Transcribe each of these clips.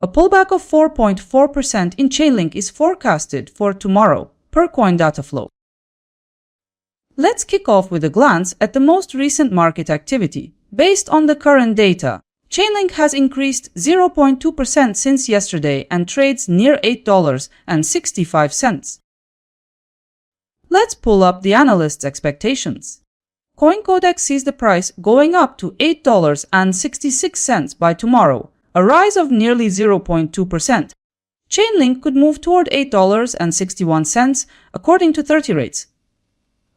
A pullback of 4.4% in Chainlink is forecasted for tomorrow, per coin data flow. Let's kick off with a glance at the most recent market activity. Based on the current data, Chainlink has increased 0.2% since yesterday and trades near $8.65. Let's pull up the analysts' expectations. CoinCodex sees the price going up to $8.66 by tomorrow, a rise of nearly 0.2%. Chainlink could move toward $8.61 according to 30 rates,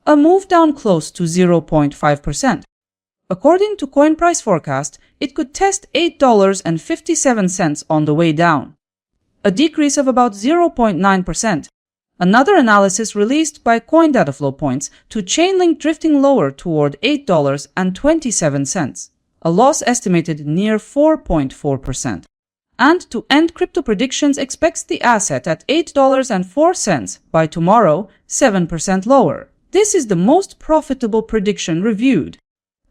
a move down close to 0.5%. According to coin price forecast, it could test $8.57 on the way down, a decrease of about 0.9%. Another analysis released by CoinDataFlow points to Chainlink drifting lower toward $8.27, a loss estimated near 4.4%. And to end crypto predictions expects the asset at $8.04 by tomorrow, 7% lower. This is the most profitable prediction reviewed.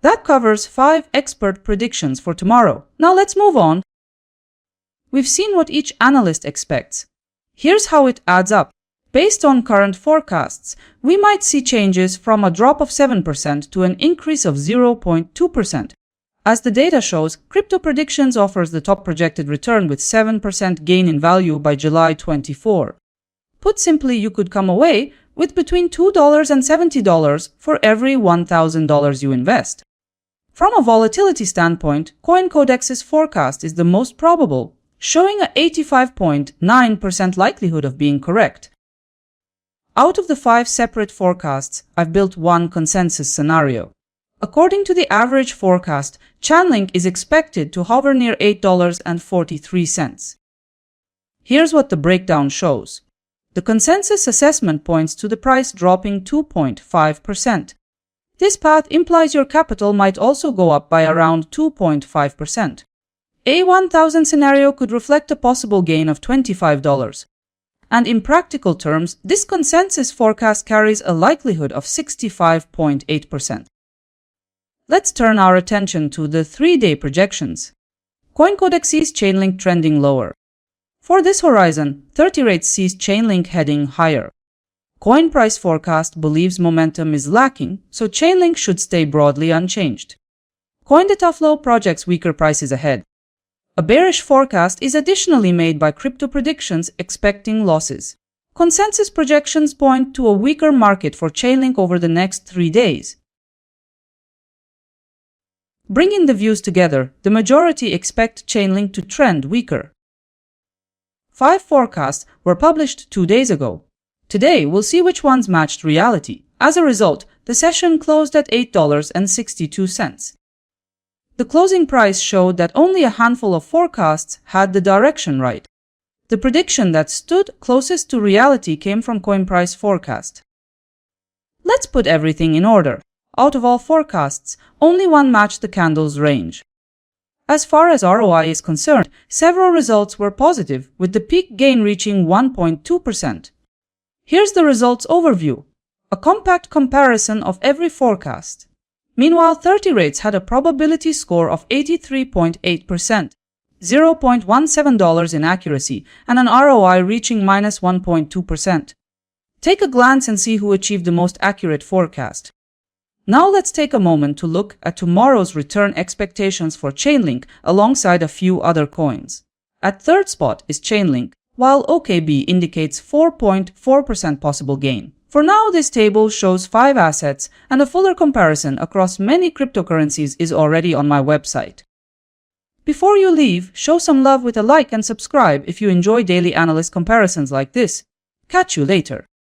That covers 5 expert predictions for tomorrow. Now let's move on. We've seen what each analyst expects. Here's how it adds up. Based on current forecasts, we might see changes from a drop of 7% to an increase of 0.2%. As the data shows, Crypto Predictions offers the top projected return with 7% gain in value by July 24. Put simply, you could come away with between $2 and $70 for every $1,000 you invest. From a volatility standpoint, CoinCodex's forecast is the most probable, showing an 85.9% likelihood of being correct. Out of the 5 separate forecasts, I've built one consensus scenario. According to the average forecast, Chainlink is expected to hover near $8.43. Here's what the breakdown shows. The consensus assessment points to the price dropping 2.5%. This path implies your capital might also go up by around 2.5%. A 1000 scenario could reflect a possible gain of $25. And in practical terms, this consensus forecast carries a likelihood of 65.8%. Let's turn our attention to the 3-day projections. CoinCodex sees Chainlink trending lower. For this horizon, 30 rates sees Chainlink heading higher. Coin price forecast believes momentum is lacking, so Chainlink should stay broadly unchanged. CoinDataFlow projects weaker prices ahead. A bearish forecast is additionally made by Crypto Predictions expecting losses. Consensus projections point to a weaker market for Chainlink over the next 3 days. Bringing the views together, the majority expect Chainlink to trend weaker. 5 forecasts were published 2 days ago. Today, we'll see which ones matched reality. As a result, the session closed at $8.62. The closing price showed that only a handful of forecasts had the direction right. The prediction that stood closest to reality came from coin price forecast. Let's put everything in order. Out of all forecasts, only one matched the candle's range. As far as ROI is concerned, several results were positive, with the peak gain reaching 1.2%. Here's the results overview, a compact comparison of every forecast. Meanwhile, 30 rates had a probability score of 83.8%, $0.17 in accuracy, and an ROI reaching minus 1.2%. Take a glance and see who achieved the most accurate forecast. Now let's take a moment to look at tomorrow's return expectations for Chainlink alongside a few other coins. At third spot is Chainlink, while OKB indicates 4.4% possible gain. For now, this table shows 5 assets, and a fuller comparison across many cryptocurrencies is already on my website. Before you leave, show some love with a like and subscribe if you enjoy daily analyst comparisons like this. Catch you later.